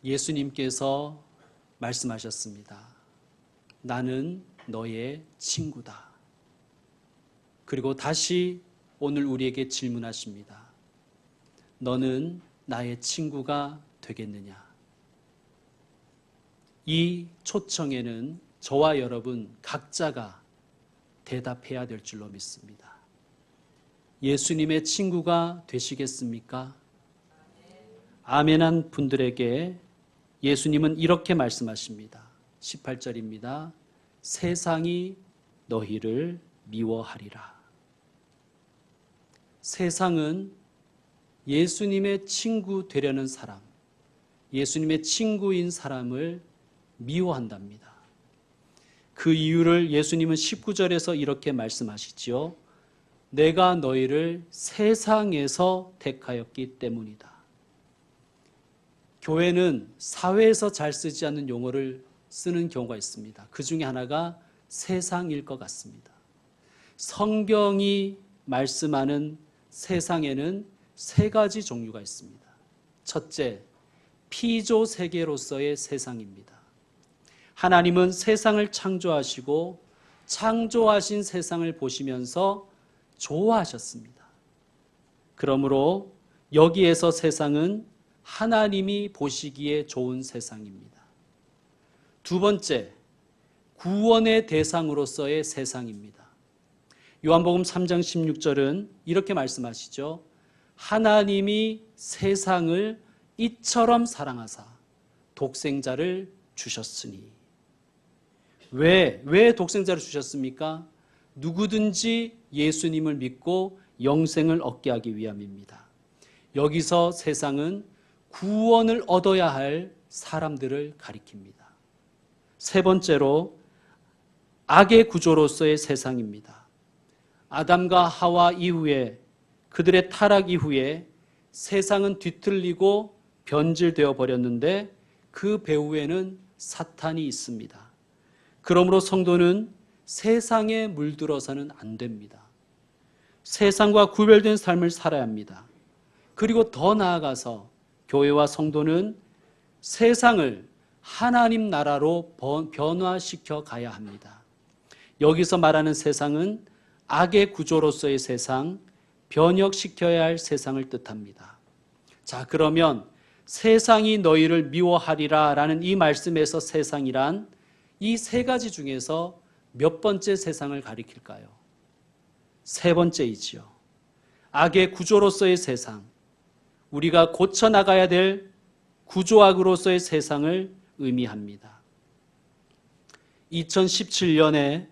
예수님께서 말씀하셨습니다. 나는 너의 친구다. 그리고 다시 오늘 우리에게 질문하십니다. 너는 나의 친구가 되겠느냐? 이 초청에는 저와 여러분 각자가 대답해야 될 줄로 믿습니다. 예수님의 친구가 되시겠습니까? 아멘한 분들에게 예수님은 이렇게 말씀하십니다. 18절입니다. 세상이 너희를 미워하리라. 세상은 예수님의 친구 되려는 사람, 예수님의 친구인 사람을 미워한답니다. 그 이유를 예수님은 19절에서 이렇게 말씀하시지요. 내가 너희를 세상에서 택하였기 때문이다. 교회는 사회에서 잘 쓰지 않는 용어를 쓰는 경우가 있습니다. 그 중에 하나가 세상일 것 같습니다. 성경이 말씀하는 세상에는 세 가지 종류가 있습니다. 첫째, 피조 세계로서의 세상입니다. 하나님은 세상을 창조하시고 창조하신 세상을 보시면서 좋아하셨습니다. 그러므로 여기에서 세상은 하나님이 보시기에 좋은 세상입니다. 두 번째, 구원의 대상으로서의 세상입니다. 요한복음 3장 16절은 이렇게 말씀하시죠. 하나님이 세상을 이처럼 사랑하사 독생자를 주셨으니. 왜 독생자를 주셨습니까? 누구든지 예수님을 믿고 영생을 얻게 하기 위함입니다. 여기서 세상은 구원을 얻어야 할 사람들을 가리킵니다. 세 번째로 악의 구조로서의 세상입니다. 아담과 하와 이후에 그들의 타락 이후에 세상은 뒤틀리고 변질되어 버렸는데 그 배후에는 사탄이 있습니다. 그러므로 성도는 세상에 물들어서는 안 됩니다. 세상과 구별된 삶을 살아야 합니다. 그리고 더 나아가서 교회와 성도는 세상을 하나님 나라로 변화시켜 가야 합니다. 여기서 말하는 세상은 악의 구조로서의 세상, 변혁시켜야 할 세상을 뜻합니다. 자, 그러면 세상이 너희를 미워하리라 라는 이 말씀에서 세상이란 이 세 가지 중에서 몇 번째 세상을 가리킬까요? 세 번째이지요. 악의 구조로서의 세상, 우리가 고쳐나가야 될 구조악으로서의 세상을 의미합니다. 2017년에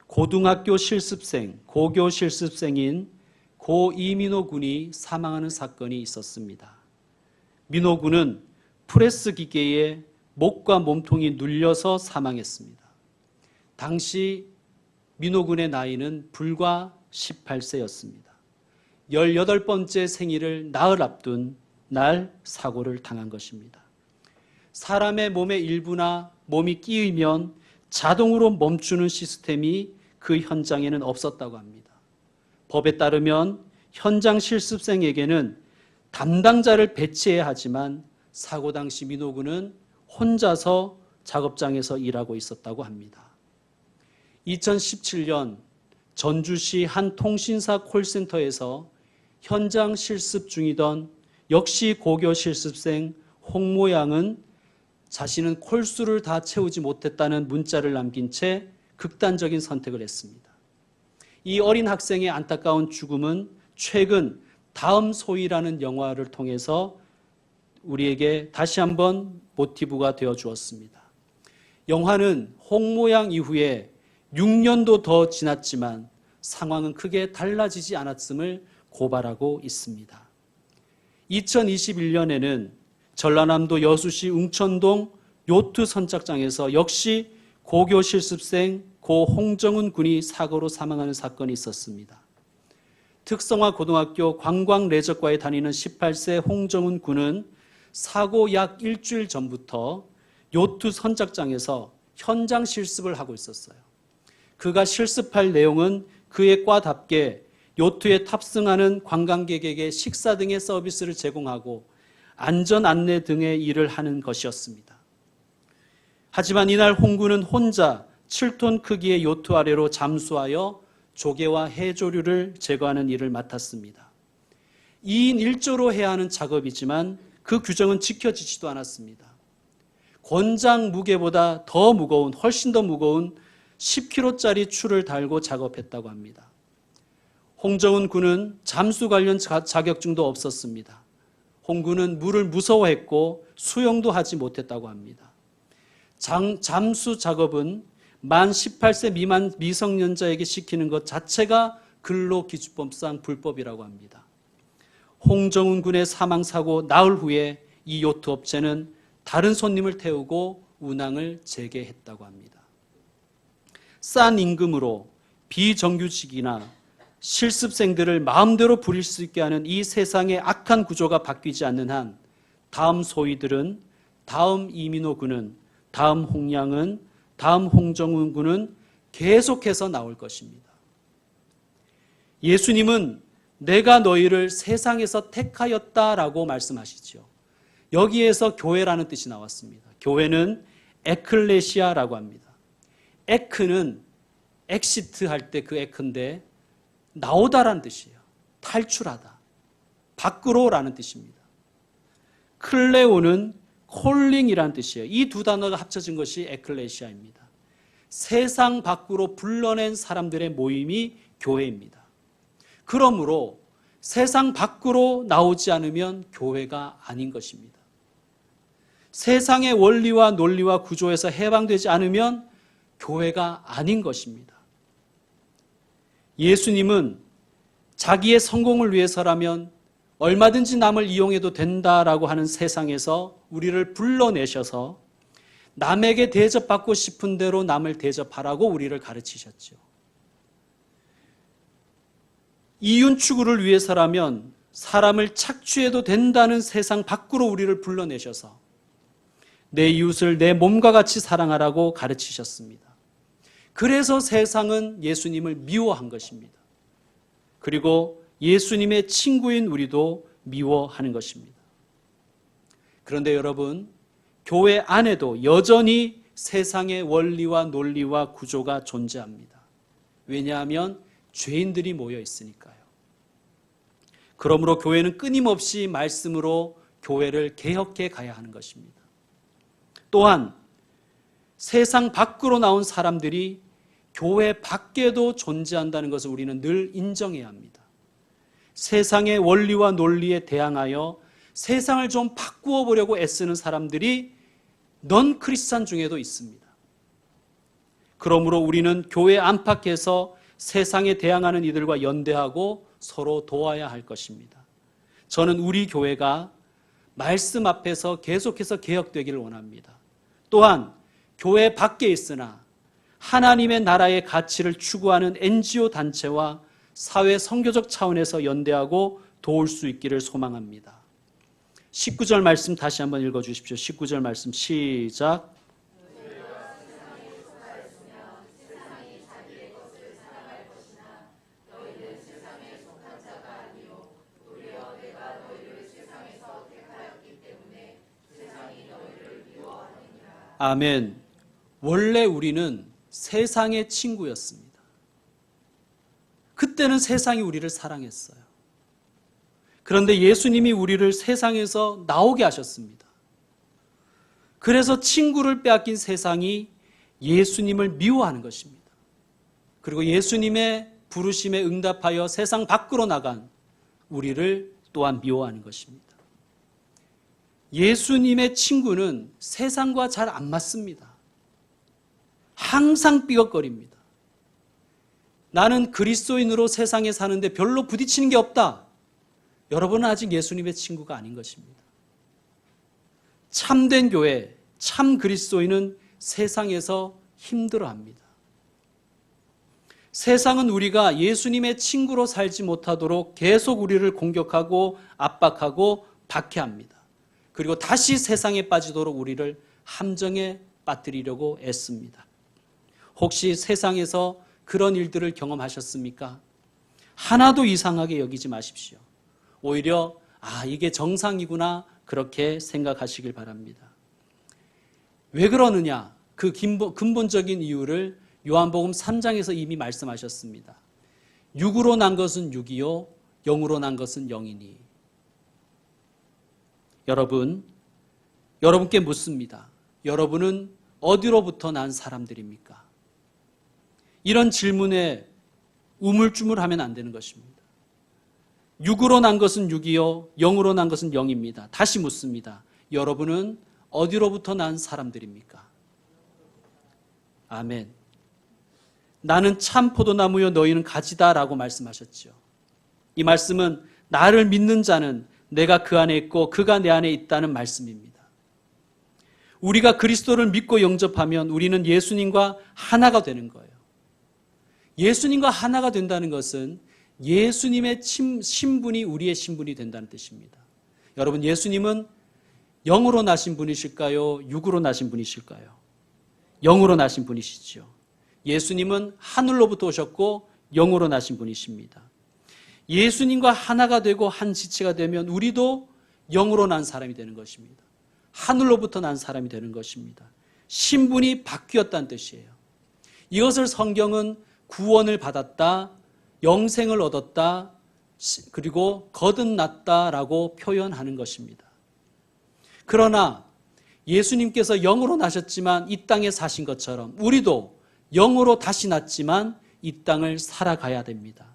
고등학교 실습생, 고교 실습생인 고 이민호 군이 사망하는 사건이 있었습니다. 민호 군은 프레스 기계에 목과 몸통이 눌려서 사망했습니다. 당시 민호 군의 나이는 불과 18세였습니다. 18번째 생일을 나흘 앞둔 날 사고를 당한 것입니다. 사람의 몸의 일부나 몸이 끼이면 자동으로 멈추는 시스템이 그 현장에는 없었다고 합니다. 법에 따르면 현장 실습생에게는 담당자를 배치해야 하지만 사고 당시 민호 군은 혼자서 작업장에서 일하고 있었다고 합니다. 2017년 전주시 한 통신사 콜센터에서 현장 실습 중이던 역시 고교 실습생 홍모 양은 자신은 콜수를 다 채우지 못했다는 문자를 남긴 채 극단적인 선택을 했습니다. 이 어린 학생의 안타까운 죽음은 최근 다음 소위라는 영화를 통해서 우리에게 다시 한번 모티브가 되어 주었습니다. 영화는 홍모 양 이후에 6년도 더 지났지만 상황은 크게 달라지지 않았음을 고발하고 있습니다. 2021년에는 전라남도 여수시 웅천동 요트 선착장에서 역시 고교 실습생 고 홍정훈 군이 사고로 사망하는 사건이 있었습니다. 특성화 고등학교 관광레저과에 다니는 18세 홍정훈 군은 사고 약 일주일 전부터 요트 선착장에서 현장 실습을 하고 있었어요. 그가 실습할 내용은 그의 과답게 요트에 탑승하는 관광객에게 식사 등의 서비스를 제공하고 안전 안내 등의 일을 하는 것이었습니다. 하지만 이날 홍구는 혼자 7톤 크기의 요트 아래로 잠수하여 조개와 해조류를 제거하는 일을 맡았습니다. 2인 1조로 해야 하는 작업이지만 그 규정은 지켜지지도 않았습니다. 권장 무게보다 더 무거운, 훨씬 더 무거운 10kg짜리 추를 달고 작업했다고 합니다. 홍정훈 군은 잠수 관련 자격증도 없었습니다. 홍 군은 물을 무서워했고 수영도 하지 못했다고 합니다. 잠수 작업은 만 18세 미만 미성년자에게 시키는 것 자체가 근로기준법상 불법이라고 합니다. 홍정훈 군의 사망사고 나흘 후에 이 요트 업체는 다른 손님을 태우고 운항을 재개했다고 합니다. 싼 임금으로 비정규직이나 실습생들을 마음대로 부릴 수 있게 하는 이 세상의 악한 구조가 바뀌지 않는 한 다음 소위들은, 다음 이민호 군은, 다음 홍양은, 다음 홍정훈 군은 계속해서 나올 것입니다. 예수님은 내가 너희를 세상에서 택하였다라고 말씀하시죠. 여기에서 교회라는 뜻이 나왔습니다. 교회는 에클레시아라고 합니다. 에크는 엑시트 할 때 그 에크인데 나오다라는 뜻이에요. 탈출하다. 밖으로라는 뜻입니다. 클레오는 콜링이라는 뜻이에요. 이 두 단어가 합쳐진 것이 에클레시아입니다. 세상 밖으로 불러낸 사람들의 모임이 교회입니다. 그러므로 세상 밖으로 나오지 않으면 교회가 아닌 것입니다. 세상의 원리와 논리와 구조에서 해방되지 않으면 교회가 아닌 것입니다. 예수님은 자기의 성공을 위해서라면 얼마든지 남을 이용해도 된다라고 하는 세상에서 우리를 불러내셔서 남에게 대접받고 싶은 대로 남을 대접하라고 우리를 가르치셨죠. 이윤 추구를 위해서라면 사람을 착취해도 된다는 세상 밖으로 우리를 불러내셔서 내 이웃을 내 몸과 같이 사랑하라고 가르치셨습니다. 그래서 세상은 예수님을 미워한 것입니다. 그리고 예수님의 친구인 우리도 미워하는 것입니다. 그런데 여러분, 교회 안에도 여전히 세상의 원리와 논리와 구조가 존재합니다. 왜냐하면 죄인들이 모여 있으니까요. 그러므로 교회는 끊임없이 말씀으로 교회를 개혁해 가야 하는 것입니다. 또한 세상 밖으로 나온 사람들이 교회 밖에도 존재한다는 것을 우리는 늘 인정해야 합니다. 세상의 원리와 논리에 대항하여 세상을 좀 바꾸어 보려고 애쓰는 사람들이 넌 크리스찬 중에도 있습니다. 그러므로 우리는 교회 안팎에서 세상에 대항하는 이들과 연대하고 서로 도와야 할 것입니다. 저는 우리 교회가 말씀 앞에서 계속해서 개혁되기를 원합니다. 또한 교회 밖에 있으나 하나님의 나라의 가치를 추구하는 NGO 단체와 사회 선교적 차원에서 연대하고 도울 수 있기를 소망합니다. 19절 말씀 다시 한번 읽어주십시오. 19절 말씀 시작. 아멘. 원래 우리는 세상의 친구였습니다. 그때는 세상이 우리를 사랑했어요. 그런데 예수님이 우리를 세상에서 나오게 하셨습니다. 그래서 친구를 빼앗긴 세상이 예수님을 미워하는 것입니다. 그리고 예수님의 부르심에 응답하여 세상 밖으로 나간 우리를 또한 미워하는 것입니다. 예수님의 친구는 세상과 잘 안 맞습니다. 항상 삐걱거립니다. 나는 그리스도인으로 세상에 사는데 별로 부딪히는 게 없다. 여러분은 아직 예수님의 친구가 아닌 것입니다. 참된 교회, 참 그리스도인은 세상에서 힘들어합니다. 세상은 우리가 예수님의 친구로 살지 못하도록 계속 우리를 공격하고 압박하고 박해합니다. 그리고 다시 세상에 빠지도록 우리를 함정에 빠뜨리려고 애씁니다. 혹시 세상에서 그런 일들을 경험하셨습니까? 하나도 이상하게 여기지 마십시오. 오히려 이게 정상이구나, 그렇게 생각하시길 바랍니다. 왜 그러느냐? 그 근본적인 이유를 요한복음 3장에서 이미 말씀하셨습니다. 육으로 난 것은 육이요 영으로 난 것은 영이니. 여러분께 묻습니다. 여러분은 어디로부터 난 사람들입니까? 이런 질문에 우물쭈물하면 안 되는 것입니다. 육으로 난 것은 육이요 영으로 난 것은 영입니다. 다시 묻습니다. 여러분은 어디로부터 난 사람들입니까? 아멘. 나는 참 포도나무요 너희는 가지다라고 말씀하셨죠. 이 말씀은 나를 믿는 자는 내가 그 안에 있고 그가 내 안에 있다는 말씀입니다. 우리가 그리스도를 믿고 영접하면 우리는 예수님과 하나가 되는 거예요. 예수님과 하나가 된다는 것은 예수님의 신분이 우리의 신분이 된다는 뜻입니다. 여러분, 예수님은 영으로 나신 분이실까요? 육으로 나신 분이실까요? 영으로 나신 분이시죠. 예수님은 하늘로부터 오셨고 영으로 나신 분이십니다. 예수님과 하나가 되고 한 지체가 되면 우리도 영으로 난 사람이 되는 것입니다. 하늘로부터 난 사람이 되는 것입니다. 신분이 바뀌었다는 뜻이에요. 이것을 성경은 구원을 받았다, 영생을 얻었다, 그리고 거듭났다라고 표현하는 것입니다. 그러나 예수님께서 영으로 나셨지만 이 땅에 사신 것처럼 우리도 영으로 다시 났지만 이 땅을 살아가야 됩니다.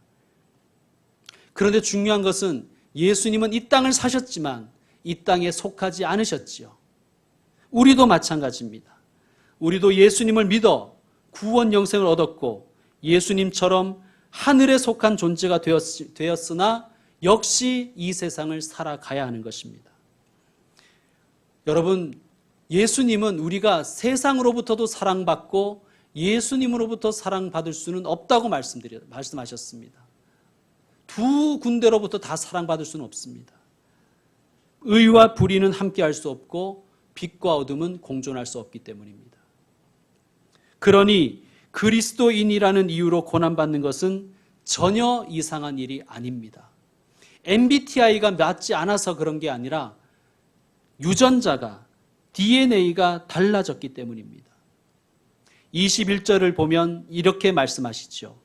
그런데 중요한 것은 예수님은 이 땅을 사셨지만 이 땅에 속하지 않으셨지요. 우리도 마찬가지입니다. 우리도 예수님을 믿어 구원 영생을 얻었고 예수님처럼 하늘에 속한 존재가 되었으나 역시 이 세상을 살아가야 하는 것입니다. 여러분, 예수님은 우리가 세상으로부터도 사랑받고 예수님으로부터 사랑받을 수는 없다고 말씀하셨습니다. 두 군데로부터 다 사랑받을 수는 없습니다. 의와 불의는 함께할 수 없고 빛과 어둠은 공존할 수 없기 때문입니다. 그러니 그리스도인이라는 이유로 고난받는 것은 전혀 이상한 일이 아닙니다. MBTI가 맞지 않아서 그런 게 아니라 유전자가 DNA가 달라졌기 때문입니다. 21절을 보면 이렇게 말씀하시죠.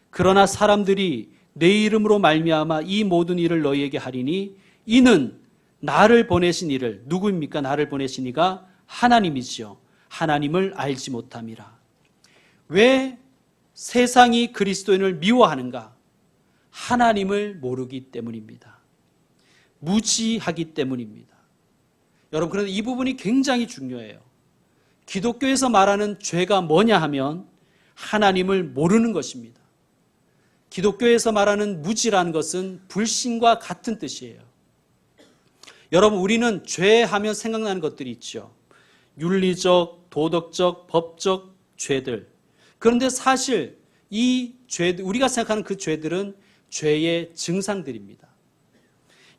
그러나 사람들이 내 이름으로 말미암아 이 모든 일을 너희에게 하리니 이는 나를 보내신 이를, 누구입니까? 나를 보내신 이가 하나님이지요. 하나님을 알지 못함이라. 왜 세상이 그리스도인을 미워하는가? 하나님을 모르기 때문입니다. 무지하기 때문입니다. 여러분, 그런데 이 부분이 굉장히 중요해요. 기독교에서 말하는 죄가 뭐냐 하면 하나님을 모르는 것입니다. 기독교에서 말하는 무지라는 것은 불신과 같은 뜻이에요. 여러분, 우리는 죄하면 생각나는 것들이 있죠. 윤리적, 도덕적, 법적 죄들. 그런데 사실 이 죄, 우리가 생각하는 그 죄들은 죄의 증상들입니다.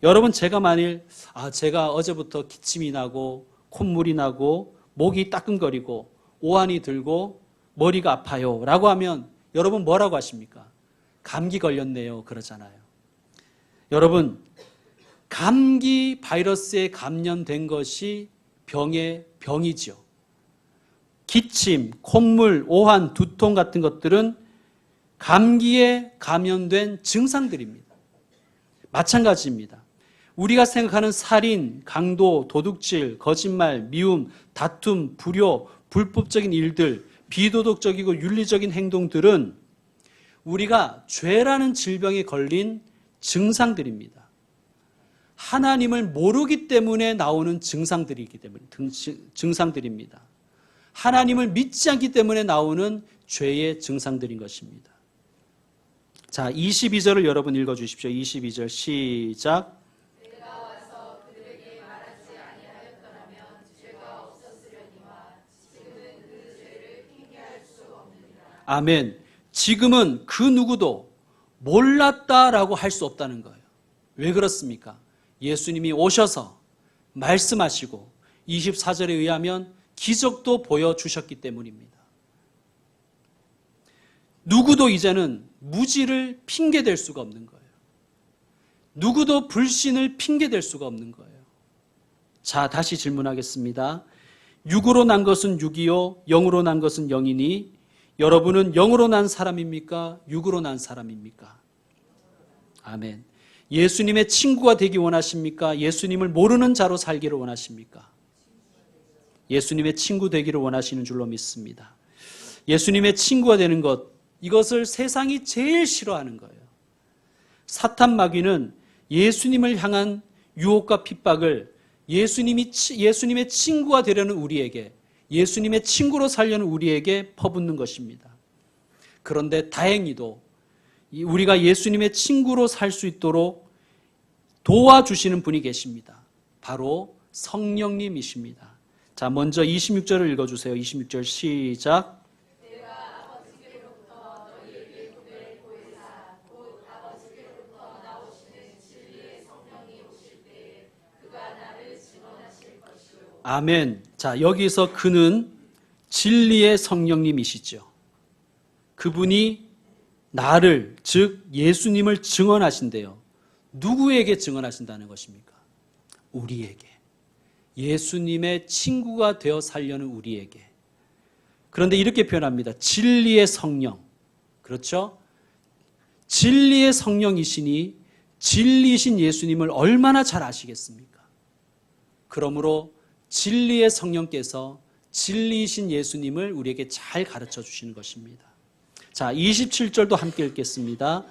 여러분, 제가 만일 제가 어제부터 기침이 나고 콧물이 나고 목이 따끔거리고 오한이 들고 머리가 아파요 라고 하면 여러분 뭐라고 하십니까? 감기 걸렸네요 그러잖아요. 여러분, 감기 바이러스에 감염된 것이 병이죠. 기침, 콧물, 오한, 두통 같은 것들은 감기에 감염된 증상들입니다. 마찬가지입니다. 우리가 생각하는 살인, 강도, 도둑질, 거짓말, 미움, 다툼, 불효, 불법적인 일들, 비도덕적이고 윤리적인 행동들은 우리가 죄라는 질병에 걸린 증상들입니다. 하나님을 모르기 때문에 나오는 증상들입니다. 하나님을 믿지 않기 때문에 나오는 죄의 증상들인 것입니다. 자, 22절을 여러분 읽어주십시오. 22절 시작. 아멘. 지금은 그 누구도 몰랐다라고 할 수 없다는 거예요. 왜 그렇습니까? 예수님이 오셔서 말씀하시고 24절에 의하면 기적도 보여주셨기 때문입니다. 누구도 이제는 무지를 핑계댈 수가 없는 거예요. 누구도 불신을 핑계댈 수가 없는 거예요. 자, 다시 질문하겠습니다. 육으로 난 것은 육이요, 영으로 난 것은 영이니 여러분은 영으로 난 사람입니까? 육으로 난 사람입니까? 아멘. 예수님의 친구가 되기 원하십니까? 예수님을 모르는 자로 살기를 원하십니까? 예수님의 친구 되기를 원하시는 줄로 믿습니다. 예수님의 친구가 되는 것, 이것을 세상이 제일 싫어하는 거예요. 사탄 마귀는 예수님을 향한 유혹과 핍박을 예수님의 친구가 되려는 우리에게, 예수님의 친구로 살려는 우리에게 퍼붓는 것입니다. 그런데 다행히도 우리가 예수님의 친구로 살 수 있도록 도와주시는 분이 계십니다. 바로 성령님이십니다. 자, 먼저 26절을 읽어주세요. 26절 시작. 아멘. 자, 여기서 그는 진리의 성령님이시죠. 그분이 나를, 즉 예수님을 증언하신대요. 누구에게 증언하신다는 것입니까? 우리에게. 예수님의 친구가 되어 살려는 우리에게. 그런데 이렇게 표현합니다. 진리의 성령. 그렇죠? 진리의 성령이시니 진리이신 예수님을 얼마나 잘 아시겠습니까? 그러므로 진리의 성령께서 진리이신 예수님을 우리에게 잘 가르쳐 주시는 것입니다. 자, 27절도 함께 읽겠습니다.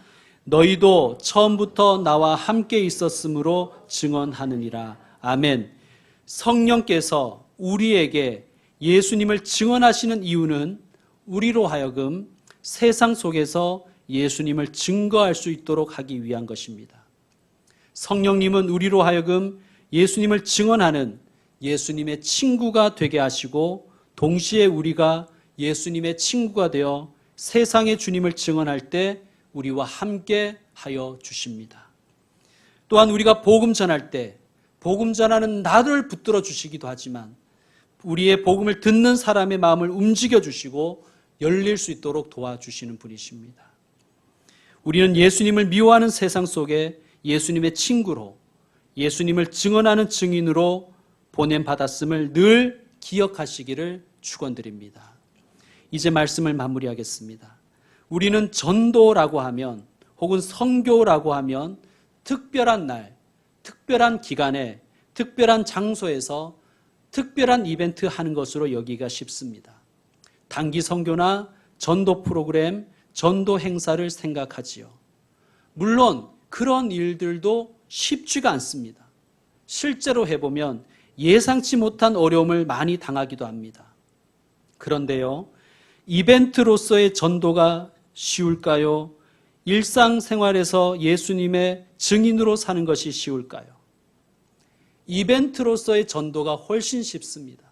너희도 처음부터 나와 함께 있었으므로 증언하느니라. 아멘. 성령께서 우리에게 예수님을 증언하시는 이유는 우리로 하여금 세상 속에서 예수님을 증거할 수 있도록 하기 위한 것입니다. 성령님은 우리로 하여금 예수님을 증언하는 예수님의 친구가 되게 하시고 동시에 우리가 예수님의 친구가 되어 세상의 주님을 증언할 때 우리와 함께 하여 주십니다. 또한 우리가 복음 전할 때 복음 전하는 나를 붙들어 주시기도 하지만 우리의 복음을 듣는 사람의 마음을 움직여 주시고 열릴 수 있도록 도와주시는 분이십니다. 우리는 예수님을 미워하는 세상 속에 예수님의 친구로 예수님을 증언하는 증인으로 보냄받았음을 늘 기억하시기를 축원드립니다. 이제 말씀을 마무리하겠습니다. 우리는 전도라고 하면 혹은 선교라고 하면 특별한 날, 특별한 기간에, 특별한 장소에서 특별한 이벤트 하는 것으로 여기가 쉽습니다. 단기 선교나 전도 프로그램, 전도 행사를 생각하지요. 물론 그런 일들도 쉽지가 않습니다. 실제로 해보면 예상치 못한 어려움을 많이 당하기도 합니다. 그런데요, 이벤트로서의 전도가 쉬울까요? 일상생활에서 예수님의 증인으로 사는 것이 쉬울까요? 이벤트로서의 전도가 훨씬 쉽습니다.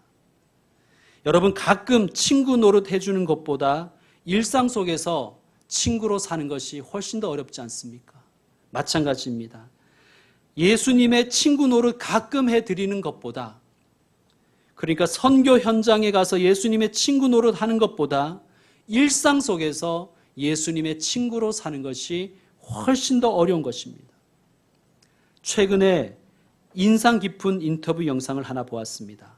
여러분, 가끔 친구 노릇 해주는 것보다 일상 속에서 친구로 사는 것이 훨씬 더 어렵지 않습니까? 마찬가지입니다. 예수님의 친구 노릇 가끔 해드리는 것보다, 그러니까 선교 현장에 가서 예수님의 친구 노릇 하는 것보다 일상 속에서 예수님의 친구로 사는 것이 훨씬 더 어려운 것입니다. 최근에 인상 깊은 인터뷰 영상을 하나 보았습니다.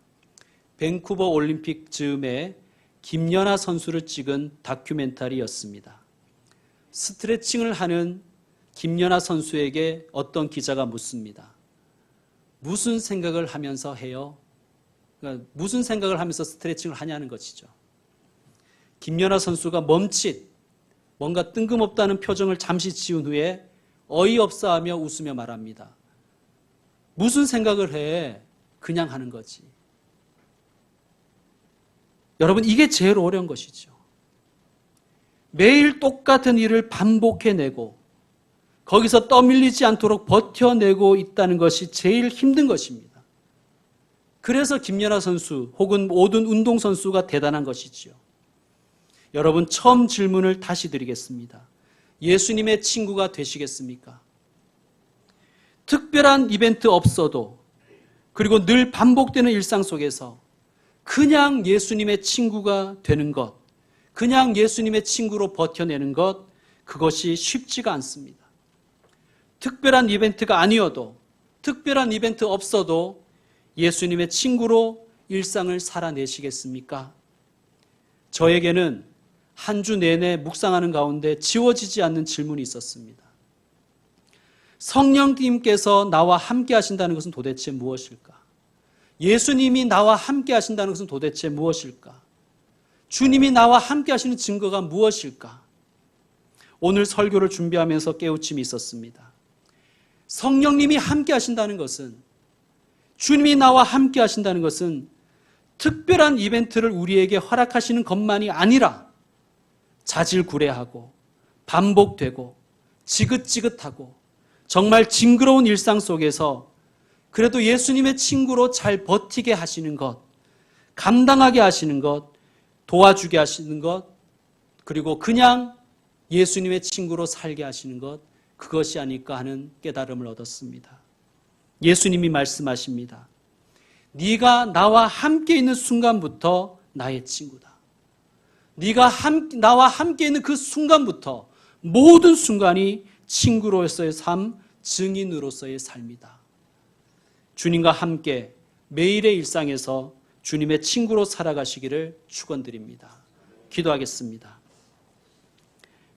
밴쿠버 올림픽 즈음에 김연아 선수를 찍은 다큐멘터리였습니다. 스트레칭을 하는 김연아 선수에게 어떤 기자가 묻습니다. 무슨 생각을 하면서 해요? 그러니까 무슨 생각을 하면서 스트레칭을 하냐는 것이죠. 김연아 선수가 멈칫 뭔가 뜬금없다는 표정을 잠시 지은 후에 어이없어 하며 웃으며 말합니다. 무슨 생각을 해? 그냥 하는 거지. 여러분, 이게 제일 어려운 것이죠. 매일 똑같은 일을 반복해내고 거기서 떠밀리지 않도록 버텨내고 있다는 것이 제일 힘든 것입니다. 그래서 김연아 선수 혹은 모든 운동선수가 대단한 것이지요. 여러분, 처음 질문을 다시 드리겠습니다. 예수님의 친구가 되시겠습니까? 특별한 이벤트 없어도, 그리고 늘 반복되는 일상 속에서 그냥 예수님의 친구가 되는 것, 그냥 예수님의 친구로 버텨내는 것, 그것이 쉽지가 않습니다. 특별한 이벤트가 아니어도, 특별한 이벤트 없어도 예수님의 친구로 일상을 살아내시겠습니까? 저에게는 한 주 내내 묵상하는 가운데 지워지지 않는 질문이 있었습니다. 성령님께서 나와 함께 하신다는 것은 도대체 무엇일까? 예수님이 나와 함께 하신다는 것은 도대체 무엇일까? 주님이 나와 함께 하시는 증거가 무엇일까? 오늘 설교를 준비하면서 깨우침이 있었습니다. 성령님이 함께 하신다는 것은, 주님이 나와 함께 하신다는 것은 특별한 이벤트를 우리에게 허락하시는 것만이 아니라 자질구레하고 반복되고 지긋지긋하고 정말 징그러운 일상 속에서 그래도 예수님의 친구로 잘 버티게 하시는 것, 감당하게 하시는 것, 도와주게 하시는 것, 그리고 그냥 예수님의 친구로 살게 하시는 것, 그것이 아닐까 하는 깨달음을 얻었습니다. 예수님이 말씀하십니다. 네가 나와 함께 있는 순간부터 나의 친구다. 네가 나와 함께 있는 그 순간부터 모든 순간이 친구로서의 삶, 증인으로서의 삶이다. 주님과 함께 매일의 일상에서 주님의 친구로 살아가시기를 축원드립니다. 기도하겠습니다.